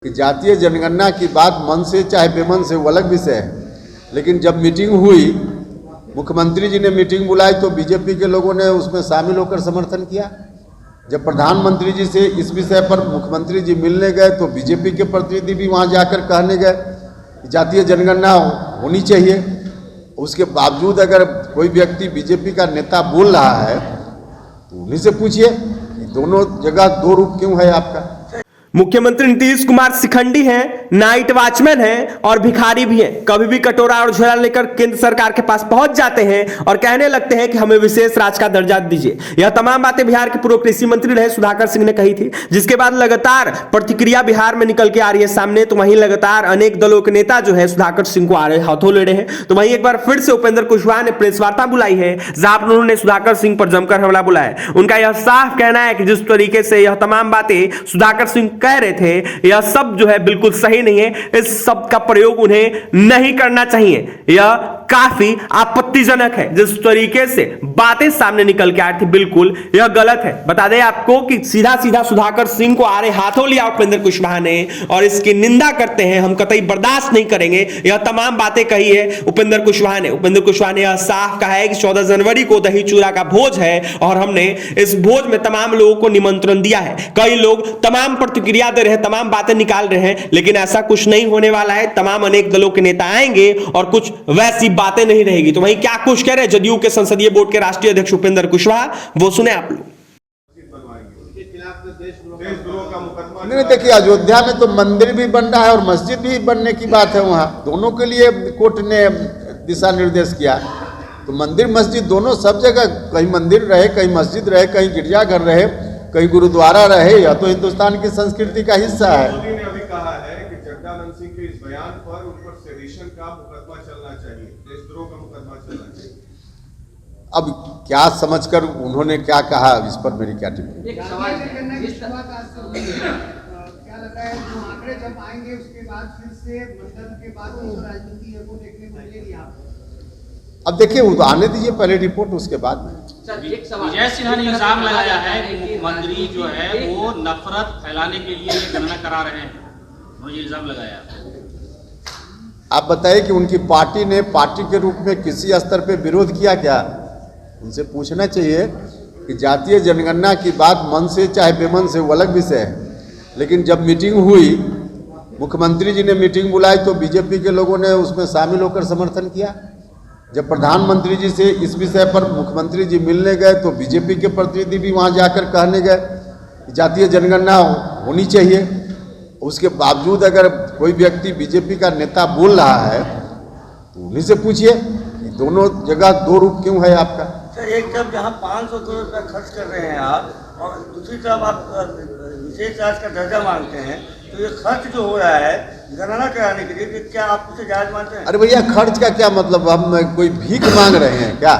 कि जातीय जनगणना की बात मन से चाहे बेमन से वो अलग विषय है, लेकिन जब मीटिंग हुई, मुख्यमंत्री जी ने मीटिंग बुलाई तो बीजेपी के लोगों ने उसमें शामिल होकर समर्थन किया। जब प्रधानमंत्री जी से इस विषय पर मुख्यमंत्री जी मिलने गए तो बीजेपी के प्रतिनिधि भी वहां जाकर कहने गए कि जातीय जनगणना होनी चाहिए। उसके बावजूद अगर कोई व्यक्ति बीजेपी का नेता बोल रहा है तो उन्हीं से पूछिए कि दोनों जगह दो रूप क्यों है आपका। मुख्यमंत्री नीतीश कुमार शिखंडी हैं, नाइट वॉचमैन हैं और भिखारी भी हैं। कभी भी कटोरा और झोला लेकर केंद्र सरकार के पास पहुंच जाते हैं और कहने लगते हैं कि हमें विशेष राज्य का दर्जा दीजिए। यह तमाम बातें बिहार के पूर्व कृषि मंत्री रहे सुधाकर सिंह ने कही थी, जिसके बाद लगातार प्रतिक्रिया बिहार में निकल के आ रही है सामने। तो वहीं लगातार अनेक दलों के नेता जो है सुधाकर सिंह को आ रहे हाथों ले रहे हैं। तो वहीं एक बार फिर से उपेंद्र कुशवाहा ने प्रेस वार्ता बुलाई है, जहां पर उन्होंने सुधाकर सिंह पर जमकर हमला बुलाया। उनका यह साफ कहना है कि जिस तरीके से यह तमाम बातें सुधाकर सिंह कह रहे थे, यह सब जो है बिल्कुल सही नहीं है। इस शब्द का प्रयोग उन्हें नहीं करना चाहिए। यह काफी आपत्तिजनक है। जिस तरीके से बातें सामने निकल के आ रही थी, बिल्कुल यह गलत है। बता दें आपको कि सीधा सीधा सुधाकर सिंह को आ रहे हाथों लिया उपेंद्र कुशवाहा ने और इसकी निंदा करते हैं। हम कतई बर्दाश्त नहीं करेंगे। यह तमाम बातें कही है उपेंद्र कुशवाहा ने। उपेंद्र कुशवाहा ने यह साफ कहा है कि 14 जनवरी को दही चूड़ा का भोज है और हमने इस भोज में तमाम लोगों को निमंत्रण दिया है। कई लोग तमाम प्रतिक्रिया दे रहे हैं, तमाम बातें निकाल रहे हैं, लेकिन ऐसा कुछ नहीं होने वाला है। तमाम अनेक दलों के नेता आएंगे और कुछ वैसी बातें नहीं रहेगी। तो वहीं क्या कुछ कह रहे हैं जदयू के संसदीय बोर्ड के राष्ट्रीय अध्यक्ष उपेंद्र कुशवाहा, वो सुने आप लोग। नहीं, देखिए अयोध्या में तो मंदिर भी बन रहा है और मस्जिद भी बनने की बात है। वहां दोनों के लिए कोर्ट ने दिशा निर्देश किया। तो मंदिर मस्जिद दोनों, सब जगह कहीं मंदिर रहे, कहीं मस्जिद रहे, कहीं गिरजाघर रहे, कहीं गुरुद्वारा रहे। यह तो हिंदुस्तान की संस्कृति का हिस्सा है। मोदी ने अभी कहा है कि जगदानंद सिंह के इस बयान पर उन पर सेडिशन का मुकदमा चलना चाहिए, देशद्रोह का मुकदमा चलना चाहिए। अब क्या समझकर उन्होंने क्या कहा, इस पर मेरी क्या टिप्पणी। एक सवाल क्या लगा है जो आंकड़े जब आएंगे उसके बाद फिर से मंथन के बाद राजनीति है वो देखने को मिलेगी आपको। अब देखिए वो आने दीजिए पहले रिपोर्ट, उसके बाद में। विजय सिन्हा ने इल्जाम लगाया है कि मुख्यमंत्री जो है वो नफरत फैलाने के लिए ये गणना करा रहे हैं। मुझे इल्जाम लगाया। आप बताइए कि उनकी पार्टी ने पार्टी के रूप में किसी स्तर पे विरोध किया क्या? उनसे पूछना चाहिए कि जातीय जनगणना की बात मन से चाहे बेमन से वो अलग विषय है, लेकिन जब मीटिंग हुई, मुख्यमंत्री जी ने मीटिंग बुलाई तो बीजेपी के लोगों ने उसमें शामिल होकर समर्थन किया। जब प्रधानमंत्री जी से इस विषय पर मुख्यमंत्री जी मिलने गए तो बीजेपी के प्रतिनिधि भी वहां जाकर कहने गए कि जातीय जनगणना होनी चाहिए। उसके बावजूद अगर कोई व्यक्ति बीजेपी का नेता बोल रहा है तो उन्हीं से पूछिए कि दोनों जगह दो रूप क्यों है आपका। एक तरफ जहाँ 500 करोड़ रुपया खर्च कर रहे हैं आप और दूसरी तरफ आप विशेष राज्य का दर्जा मांगते हैं, तो ये खर्च जो हो रहा है गणना कराने के लिए, तो क्या आप उसे जायज मानते हैं? अरे भैया, खर्च का क्या मतलब? हम कोई भीख मांग रहे हैं क्या?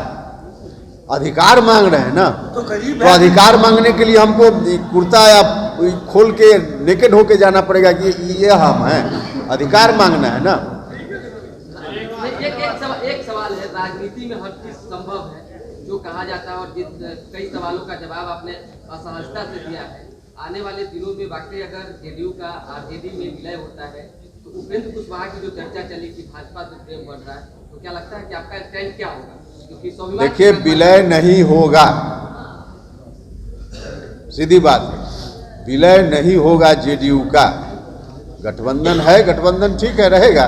अधिकार मांग रहे हैं ना। तो गरीब तो अधिकार मांगने के लिए हमको कुर्ता या खोल के नेकेड होके जाना पड़ेगा कि ये हम हैं? अधिकार मांगना है ना। एक सवाल है, राजनीति में हर चीज संभव है जो कहा जाता है और कई सवालों का जवाब आपने असहजता से दिया है। आने वाले दिनों में वाकई अगर जेडीयू का आरजेडी में विलय होता है तो उपेंद्र कुशवाहा की जो चर्चा चली कि भाजपा से प्रेम बढ़ रहा है, तो क्या लगता है कि आपका स्टैंड क्या होगा? क्योंकि देखिए, विलय नहीं होगा, सीधी बात है, विलय नहीं होगा जेडीयू का। गठबंधन है, गठबंधन ठीक है रहेगा,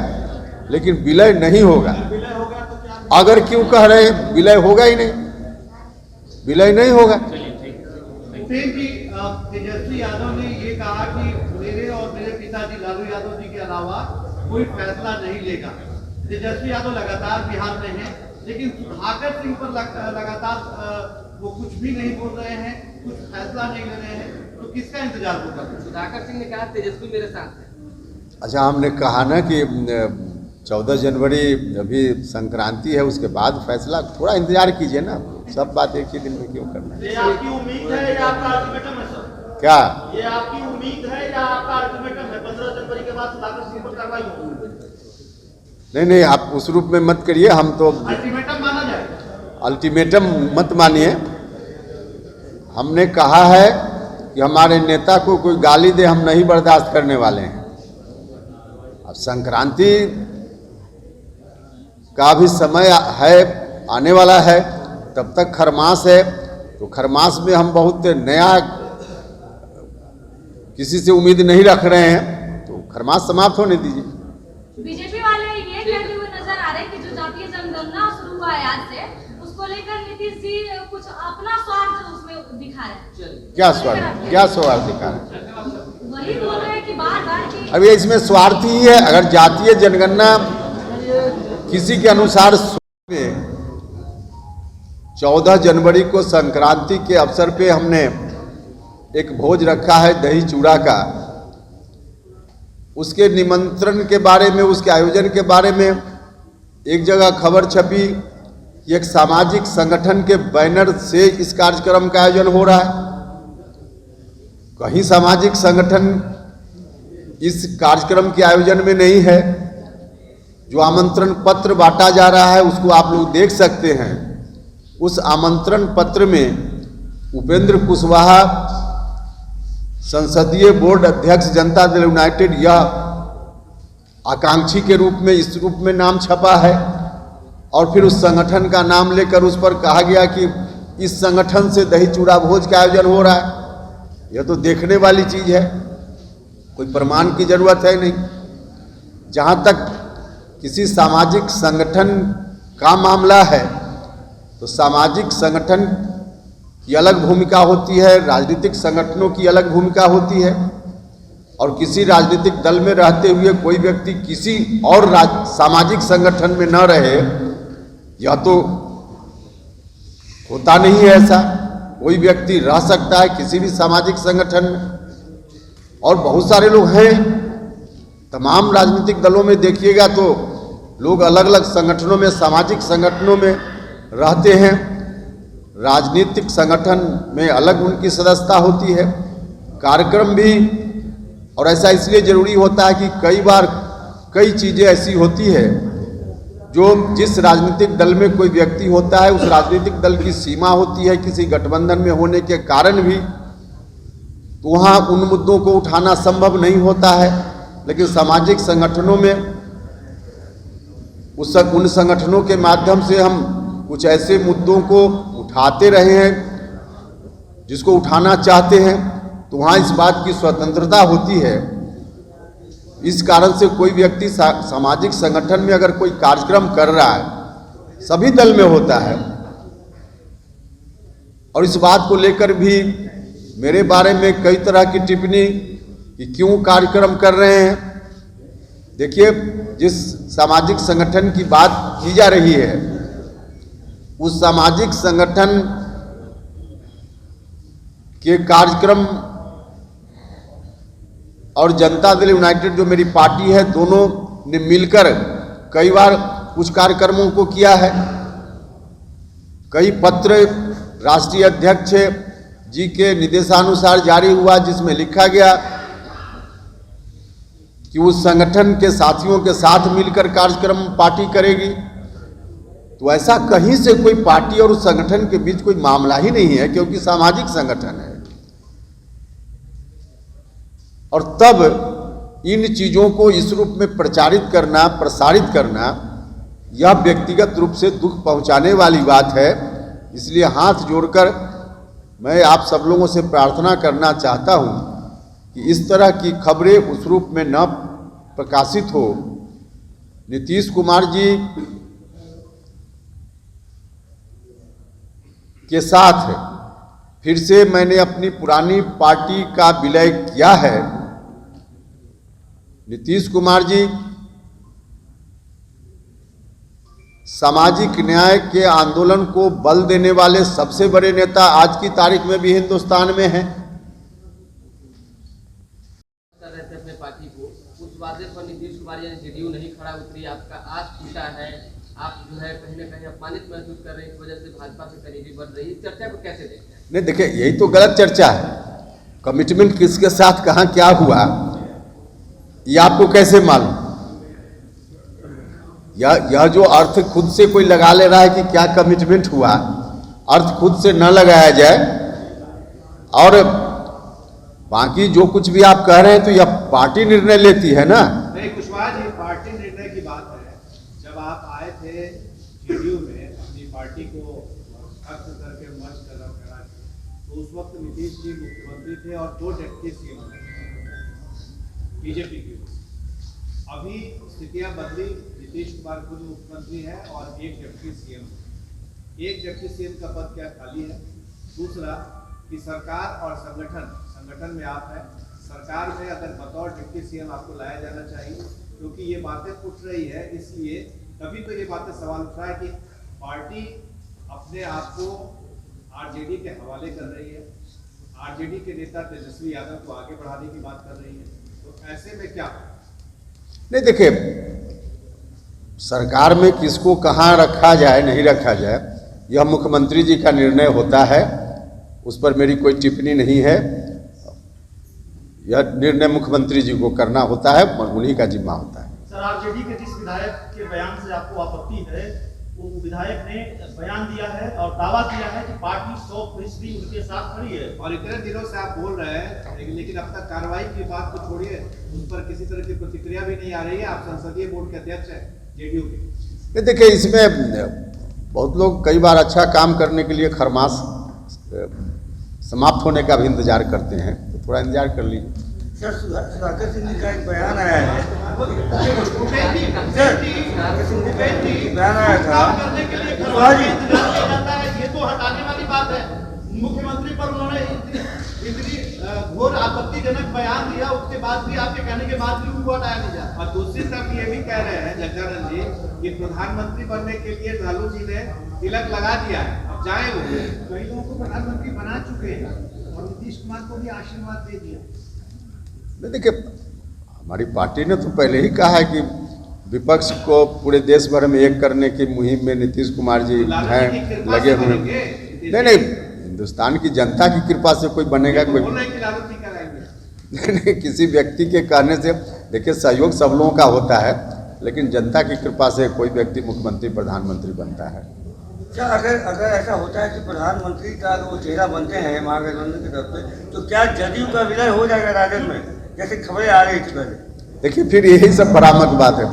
लेकिन विलय नहीं होगा। अगर क्यों कह रहे हैं विलय होगा ही नहीं, विलय नहीं होगा। तेजस्वी यादव ने ये कहा कि मेरे और मेरे पिताजी लालू यादव जी के अलावा कोई फैसला नहीं लेगा। तेजस्वी यादव लगातार बिहार में हैं, लेकिन सुधाकर सिंह पर लगातार वो कुछ भी नहीं बोल रहे हैं, कुछ फैसला नहीं ले रहे हैं। तो किसका इंतजार होगा? सुधाकर सिंह ने कहा तेजस्वी मेरे साथ है। अच्छा, हमने कहा ना कि 14 जनवरी अभी संक्रांति है, उसके बाद फैसला, थोड़ा इंतजार कीजिए ना। सब बात एक ही दिन में क्यों करना है? ये आपकी उम्मीद है या आपका अल्टीमेटम है सर? क्या ये आपकी उम्मीद है या आपका अल्टीमेटम है? 15 जनवरी के बाद सुधाकर सिंह पर कार्रवाई होगी? नहीं, आप उस रूप में मत करिए। हम तो अल्टीमेटम माना जाए। अल्टीमेटम मत मानिए। हमने कहा है कि हमारे नेता को कोई गाली दे, हम नहीं बर्दाश्त करने वाले हैं। अब संक्रांति का भी समय है, आने वाला है, तब तक खरमास है। तो खरमास में हम बहुत नया किसी से उम्मीद नहीं रख रहे हैं, तो खरमास समाप्त होने दीजिए। बीजेपी वाले ये कहते हुए नजर आ रहे हैं कि जो जातीय जनगणना शुरू हुआ है आज से, उसको लेकर नीतीश जी कुछ अपना स्वार्थ उसमें दिखा रहे हैं। क्या स्वार्थ दिखा रहे हैं? वही बोल रहे हैं कि बार-बार की अभी इसमें स्वार्थ ही है। अगर जातीय जनगणना किसी के अनुसार 14 जनवरी को संक्रांति के अवसर पे हमने एक भोज रखा है दही चूड़ा का, उसके निमंत्रण के बारे में, उसके आयोजन के बारे में एक जगह खबर छपी कि एक सामाजिक संगठन के बैनर से इस कार्यक्रम का आयोजन हो रहा है। कहीं सामाजिक संगठन इस कार्यक्रम के आयोजन में नहीं है। जो आमंत्रण पत्र बांटा जा रहा है उसको आप लोग देख सकते हैं। उस आमंत्रण पत्र में उपेंद्र कुशवाहा संसदीय बोर्ड अध्यक्ष जनता दल यूनाइटेड यह आकांक्षी के रूप में, इस रूप में नाम छपा है। और फिर उस संगठन का नाम लेकर उस पर कहा गया कि इस संगठन से दही चूड़ा भोज का आयोजन हो रहा है। यह तो देखने वाली चीज है, कोई प्रमाण की जरूरत है नहीं। जहां तक किसी सामाजिक संगठन का मामला है तो सामाजिक संगठन की अलग भूमिका होती है, राजनीतिक संगठनों की अलग भूमिका होती है। और किसी राजनीतिक दल में रहते हुए कोई व्यक्ति किसी और सामाजिक संगठन में न रहे, यह तो होता नहीं है। ऐसा कोई व्यक्ति रह सकता है किसी भी सामाजिक संगठन में, और बहुत सारे लोग हैं। तमाम राजनीतिक दलों में देखिएगा तो लोग अलग अलग संगठनों में, सामाजिक संगठनों में रहते हैं। राजनीतिक संगठन में अलग उनकी सदस्यता होती है, कार्यक्रम भी। और ऐसा इसलिए जरूरी होता है कि कई बार कई चीज़ें ऐसी होती है जो जिस राजनीतिक दल में कोई व्यक्ति होता है उस राजनीतिक दल की सीमा होती है किसी गठबंधन में होने के कारण भी, तो वहाँ उन मुद्दों को उठाना संभव नहीं होता है। लेकिन सामाजिक संगठनों में उन संगठनों के माध्यम से हम कुछ ऐसे मुद्दों को उठाते रहे हैं जिसको उठाना चाहते हैं, तो वहाँ इस बात की स्वतंत्रता होती है। इस कारण से कोई व्यक्ति सामाजिक संगठन में अगर कोई कार्यक्रम कर रहा है, सभी दल में होता है। और इस बात को लेकर भी मेरे बारे में कई तरह की टिप्पणी कि क्यों कार्यक्रम कर रहे हैं। देखिए, जिस सामाजिक संगठन की बात की जा रही है उस सामाजिक संगठन के कार्यक्रम और जनता दल यूनाइटेड जो मेरी पार्टी है, दोनों ने मिलकर कई बार कुछ कार्यक्रमों को किया है। कई पत्र राष्ट्रीय अध्यक्ष जी के निर्देशानुसार जारी हुआ जिसमें लिखा गया कि उस संगठन के साथियों के साथ मिलकर कार्यक्रम पार्टी करेगी। तो ऐसा कहीं से कोई पार्टी और उस संगठन के बीच कोई मामला ही नहीं है, क्योंकि सामाजिक संगठन है। और तब इन चीजों को इस रूप में प्रचारित करना, प्रसारित करना, यह व्यक्तिगत रूप से दुख पहुंचाने वाली बात है। इसलिए हाथ जोड़कर मैं आप सब लोगों से प्रार्थना करना चाहता हूं कि इस तरह की खबरें उस रूप में न प्रकाशित हो। नीतीश कुमार जी के साथ फिर से मैंने अपनी पुरानी पार्टी का विलय किया है। नीतीश कुमार जी सामाजिक न्याय के आंदोलन को बल देने वाले सबसे बड़े नेता आज की तारीख में भी हिंदुस्तान में हैं। अपने पार्टी को उस वादे पर नीतीश कुमार यानी जेडीयू नहीं खड़ा उतरी, आपका आस टूटा है, आप जो है कहीं ना कहीं अपमानित महसूस कर रहे हैं, इस वजह से भाजपा से करीबी बढ़ रही है। इस चर्चा को कैसे देखते हैं? नहीं, देखिए, यही तो गलत चर्चा है। कमिटमेंट किसके साथ कहाँ क्या हुआ ये आपको कैसे मालूम? यह जो अर्थ खुद से कोई लगा ले रहा है कि क्या कमिटमेंट हुआ, अर्थ खुद से न लगाया जाए। और बाकी जो कुछ भी आप कह रहे हैं तो यह पार्टी निर्णय लेती है ना। नहीं, कुशवाहा जी आप आए थे जेडीयू में अपनी पार्टी को खत्म करके मर्ज करा तो उस वक्त नीतीश जी मुख्यमंत्री थे और 2 डिप्टी सीएम बीजेपी के। अभी स्थितियां बदली, नीतीश कुमार खुद मुख्यमंत्री है और 1 डिप्टी सीएम। 1 डिप्टी सीएम का पद क्या खाली है? दूसरा कि सरकार और संगठन में आप हैं, सरकार में अगर बतौर डिप्टी सीएम आपको लाया जाना चाहिए, क्योंकि ये बातें उठ रही है। इसलिए तभी तो ये बातें सवाल उठ रहा है कि पार्टी अपने आप को आरजेडी के हवाले कर रही है, आरजेडी के नेता तेजस्वी यादव को आगे बढ़ाने की बात कर रही है। तो ऐसे में क्या? नहीं, देखिए, सरकार में किसको कहाँ रखा जाए नहीं रखा जाए यह मुख्यमंत्री जी का निर्णय होता है, उस पर मेरी कोई टिप्पणी नहीं है। यह निर्णय मुख्यमंत्री जी को करना होता है, उन्हीं का जिम्मा होता है। सर, आरजेडी के जिस विधायक के बयान से आपको आपत्ति है, वो विधायक ने बयान दिया है और दावा किया है कि पार्टी 100% उनके साथ खड़ी है। और इतने दिनों से आप बोल रहे हैं, लेकिन अब तक कार्रवाई की बात को छोड़िए, उस पर किसी तरह की प्रतिक्रिया भी नहीं आ रही है। आप संसदीय बोर्ड के अध्यक्ष हैं जेडीयू के। देखिए, इसमें बहुत लोग कई बार अच्छा काम करने के लिए खरमास समाप्त होने का भी इंतजार करते हैं, तो थोड़ा इंतजार कर लीजिए। सर, सुधाकर सिंह जी का एक बयान आया है, बयान आया था ये तो हटाने वाली बात है। मुख्यमंत्री पर उन्होंने इतनी घोर आपत्तिजनक बयान दिया, उसके बाद भी आपके कहने के बाद भी उनको हटाया नहीं जाता। और दूसरी तरफ ये भी कह रहे हैं जगदानंद जी कि प्रधानमंत्री बनने के लिए लालू जी ने तिलक लगा दिया है, अब जाए वो। कई लोगों को प्रधानमंत्री बना चुके हैं और नीतीश कुमार को भी आशीर्वाद दे दिया। देखिए, हमारी पार्टी ने तो पहले ही कहा है कि विपक्ष को पूरे देश भर में एक करने की मुहिम में नीतीश कुमार जी हैं लगे हुए। नहीं, हिंदुस्तान की जनता की कृपा से कोई बनेगा, कोई नहीं। किसी व्यक्ति के कहने से, देखिए, सहयोग सब लोगों का होता है, लेकिन जनता की कृपा से कोई व्यक्ति मुख्यमंत्री प्रधानमंत्री बनता है। क्या अगर ऐसा होता है कि प्रधानमंत्री का वो चेहरा बनते हैं महागठबंधन की तरफ से, तो क्या जदयू का विलय हो जाएगा राजद में, जैसे खबरें आ रही थी पहले? देखिए, फिर यही सब भ्रामक बात है।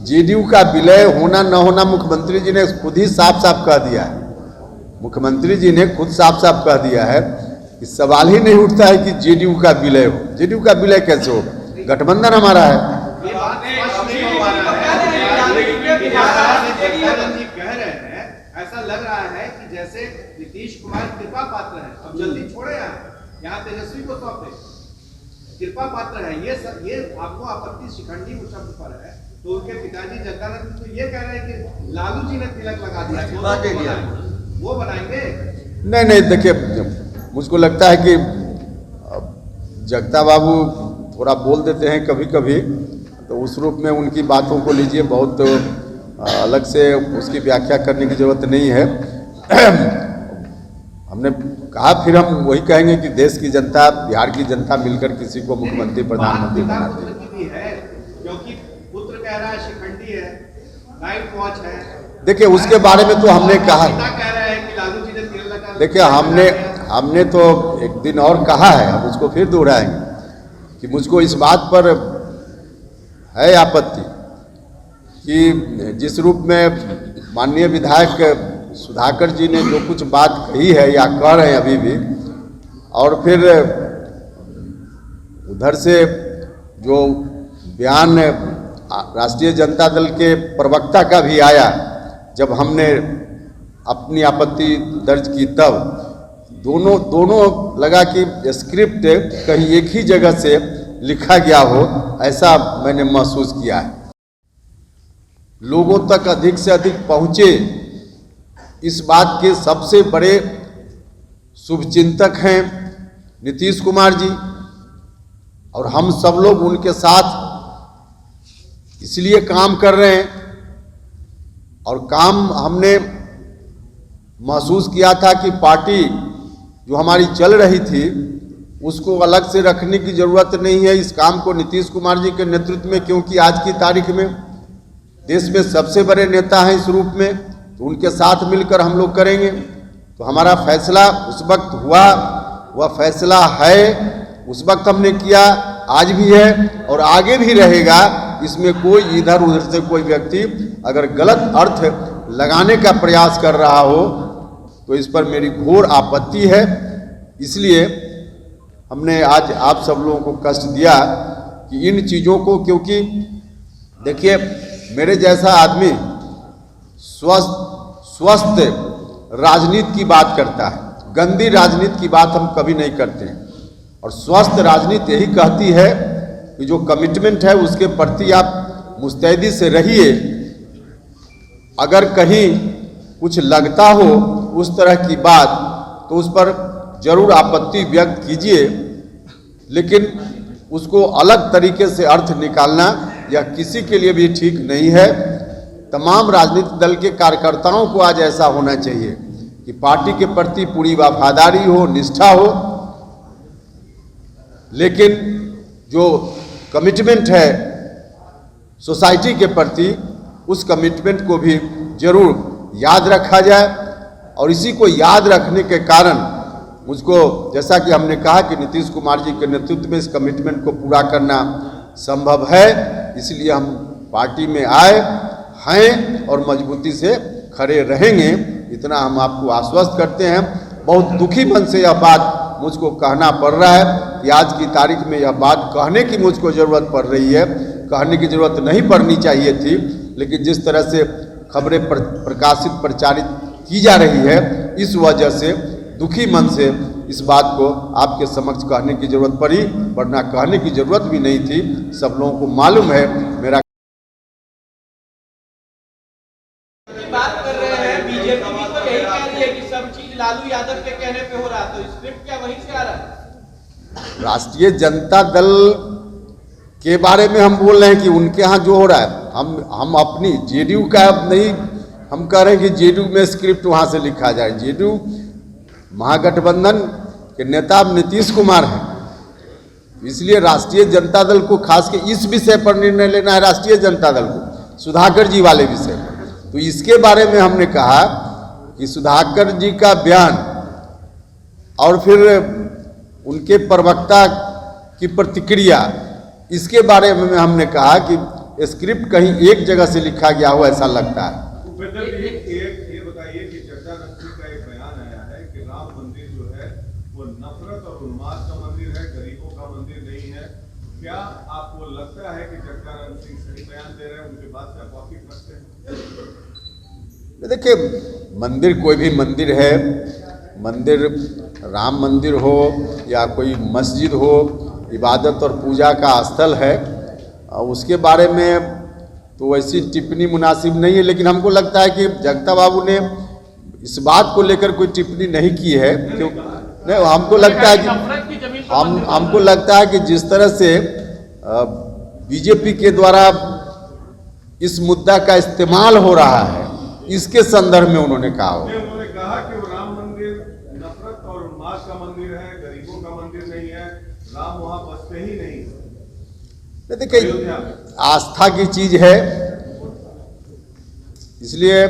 जेडीयू का विलय होना न होना मुख्यमंत्री जी ने खुद ही साफ साफ कह दिया है। मुख्यमंत्री जी ने खुद साफ साफ कह दिया है कि सवाल ही नहीं उठता है कि जेडीयू का विलय हो। जेडीयू का विलय कैसे होगा? गठबंधन हमारा है। ऐसा लग रहा है कि जैसे नीतीश कुमार कृपा पात्र है, अब जल्दी छोड़े यहाँ तेजस्वी को सौंपे। कृपा पात्र है, ये आपको आपत्ति शिखंडी शब्द पर है। तो उनके पिताजी जगदानंद तो ये कह रहे हैं कि लालू जी ने तिलक लगा दिया, वो बनाएंगे। नहीं, देखिए, मुझको लगता है कि जगता बाबू थोड़ा बोल देते हैं कभी कभी, तो उस रूप में उनकी बातों को लीजिए, बहुत अलग से उसकी व्याख्या करने की जरूरत नहीं है। हमने कहा, फिर हम वही कहेंगे कि देश की जनता, बिहार की जनता मिलकर किसी को मुख्यमंत्री प्रधानमंत्री बनाती है। क्योंकि पुत्र कह रहा है शिखंडी है, नाइट वॉच है। देखिए, उसके बारे में तो हमने कहा, कह रहे हैं कि लालू जी ने तिलक लगा। देखिए, हमने तो एक दिन और कहा है, अब उसको फिर दोहराएंगे कि मुझको इस बात पर है आपत्ति कि जिस रूप में माननीय विधायक सुधाकर जी ने जो कुछ बात कही है या कह रहे हैं अभी भी, और फिर उधर से जो बयान राष्ट्रीय जनता दल के प्रवक्ता का भी आया, जब हमने अपनी आपत्ति दर्ज की, तब दोनों लगा कि स्क्रिप्ट कहीं एक ही जगह से लिखा गया हो, ऐसा मैंने महसूस किया है। लोगों तक अधिक से अधिक पहुँचे, इस बात के सबसे बड़े शुभचिंतक हैं नीतीश कुमार जी, और हम सब लोग उनके साथ इसलिए काम कर रहे हैं। और काम हमने महसूस किया था कि पार्टी जो हमारी चल रही थी उसको अलग से रखने की ज़रूरत नहीं है। इस काम को नीतीश कुमार जी के नेतृत्व में, क्योंकि आज की तारीख में देश में सबसे बड़े नेता हैं इस रूप में, तो उनके साथ मिलकर हम लोग करेंगे। तो हमारा फैसला उस वक्त हुआ, वह फैसला है, उस वक्त हमने किया, आज भी है और आगे भी रहेगा इसमें कोई इधर उधर से कोई व्यक्ति अगर गलत अर्थ लगाने का प्रयास कर रहा हो तो इस पर मेरी घोर आपत्ति है। इसलिए हमने आज आप सब लोगों को कष्ट दिया कि इन चीज़ों को, क्योंकि देखिए मेरे जैसा आदमी स्वस्थ राजनीति की बात करता है, गंदी राजनीति की बात हम कभी नहीं करते हैं। और स्वस्थ राजनीति यही कहती है कि जो कमिटमेंट है उसके प्रति आप मुस्तैदी से रहिए। अगर कहीं कुछ लगता हो उस तरह की बात तो उस पर जरूर आपत्ति व्यक्त कीजिए, लेकिन उसको अलग तरीके से अर्थ निकालना यह किसी के लिए भी ठीक नहीं है। तमाम राजनीतिक दल के कार्यकर्ताओं को आज ऐसा होना चाहिए कि पार्टी के प्रति पूरी वफादारी हो, निष्ठा हो, लेकिन जो कमिटमेंट है सोसाइटी के प्रति उस कमिटमेंट को भी जरूर याद रखा जाए। और इसी को याद रखने के कारण मुझको, जैसा कि हमने कहा कि नीतीश कुमार जी के नेतृत्व में इस कमिटमेंट को पूरा करना संभव है, इसलिए हम पार्टी में आए हैं और मजबूती से खड़े रहेंगे, इतना हम आपको आश्वस्त करते हैं। बहुत दुखी मन से यह बात मुझको कहना पड़ रहा है कि आज की तारीख में यह बात कहने की मुझको ज़रूरत पड़ रही है। कहने की ज़रूरत नहीं पड़नी चाहिए थी, लेकिन जिस तरह से खबरें प्रकाशित प्रचारित की जा रही है, इस वजह से दुखी मन से इस बात को आपके समक्ष कहने की ज़रूरत पड़ी, वरना कहने की ज़रूरत भी नहीं थी। सब लोगों को मालूम है मेरा बात कर रहे हैं। बीजेपी भी तो यही कह रही है कि सब चीज लालू यादव के कहने पे हो रहा, तो स्क्रिप्ट क्या वहीं से आ रहा है? राष्ट्रीय जनता दल के बारे में हम बोल रहे हैं कि उनके यहाँ जो हो रहा है, हम अपनी जेडीयू का नहीं हम कह रहे हैं कि जेडीयू में स्क्रिप्ट वहाँ से लिखा जाए। जेडीयू महागठबंधन के नेता नीतीश कुमार हैं, इसलिए राष्ट्रीय जनता दल को खास के इस विषय पर निर्णय लेना है, राष्ट्रीय जनता दल को सुधाकर जी वाले विषय पर। तो इसके बारे में हमने कहा कि सुधाकर जी का बयान और फिर उनके प्रवक्ता की प्रतिक्रिया, इसके बारे में हमने कहा कि स्क्रिप्ट कहीं एक जगह से लिखा गया हो ऐसा लगता है। ये बताइए कि चड्ढा नकवी का एक बयान आया है कि राम मंदिर जो है वो नफरत और उन्माद का मंदिर है, गरीबों का मंदिर नहीं है। क्या आपको लगता है कि चड्ढा नकवी सही बयान दे रहे हैं, उनके बात से आप वाकिफ रखते हैं? देखिए, मंदिर कोई भी मंदिर है, मंदिर राम मंदिर हो या कोई मस्जिद हो, इबादत और पूजा का स्थल है, उसके बारे में तो वैसी टिप्पणी मुनासिब नहीं है। लेकिन हमको लगता है कि जगता बाबू ने इस बात को लेकर कोई टिप्पणी नहीं की है, क्यों नहीं, हमको लगता है कि हमको लगता है कि जिस तरह से बीजेपी के द्वारा इस मुद्दा का इस्तेमाल हो रहा है, इसके संदर्भ में उन्होंने कहा हो। उन्होंने कहा कि वो राम मंदिर नफरत और उन्माद का मंदिर है, गरीबों का मंदिर नहीं है, राम वहां बसते ही नहीं। देखिए, आस्था की चीज है, इसलिए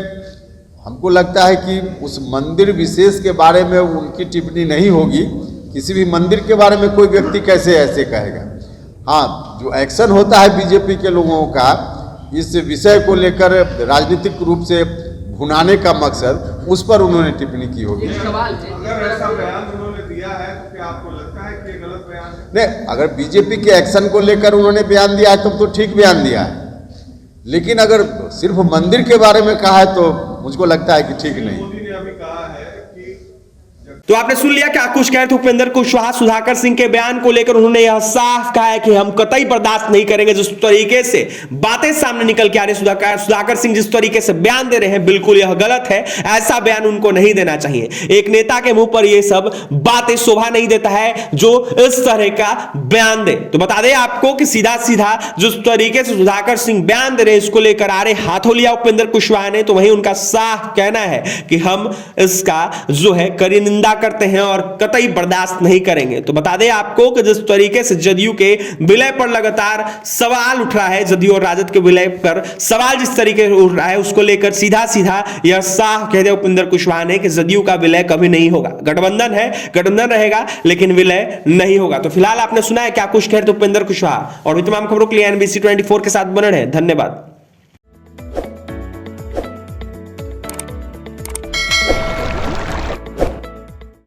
हमको लगता है कि उस मंदिर विशेष के बारे में उनकी टिप्पणी नहीं होगी। किसी भी मंदिर के बारे में कोई व्यक्ति कैसे ऐसे कहेगा। हाँ, जो एक्शन होता है बीजेपी के लोगों का इस विषय को लेकर राजनीतिक रूप से भुनाने का मकसद, उस पर उन्होंने टिप्पणी की होगी। अगर ऐसा बयान उन्होंने दिया है तो क्या आपको लगता है कि ये गलत बयान है? नहीं, अगर बीजेपी के एक्शन को लेकर उन्होंने बयान दिया है तो ठीक बयान दिया है, लेकिन अगर सिर्फ मंदिर के बारे में कहा है तो मुझको लगता है कि ठीक नहीं। मोदी ने अभी कहा है कि तो आपने सुन लिया क्या कुछ कह रहे थे उपेंद्र कुशवाहा। सुधाकर सिंह के बयान को लेकर उन्होंने यह साफ कहा है कि हम कतई बर्दाश्त नहीं करेंगे जिस तरीके से बातें सामने निकल के आ रही। सुधाकर सिंह जिस तरीके से बयान दे रहे हैं, बिल्कुल यह गलत है, ऐसा बयान उनको नहीं देना चाहिए। एक नेता के मुंह पर यह सब बातें शोभा नहीं देता है जो इस तरह का बयान दे। तो बता दें आपको कि सीधा सीधा जिस तरीके से सुधाकर सिंह बयान दे रहे हैं, इसको लेकर आ रहे हाथों लिया उपेंद्र कुशवाहा ने, तो वहीं उनका साफ कहना है कि हम इसका जो है कड़ी निंदा करते हैं और कतई बर्दाश्त नहीं करेंगे। तो बता दें आपको कि जिस तरीके से जदयू के विलय पर लगातार सवाल उठ रहा है, जदयू और राजद के विलय पर सवाल जिस तरीके से उठ रहा है, उसको लेकर सीधा सीधा यह साफ कह दे उपेंद्र कुशवाहा ने कि जदयू का विलय कभी नहीं होगा। गठबंधन है, गठबंधन रहेगा, लेकिन विलय नहीं होगा। तो फिलहाल आपने सुना है क्या कुछ कह रहे थे उपेंद्र कुशवाहा। और भी तमाम खबरों के लिए NBC 24 के साथ बने रहें। धन्यवाद।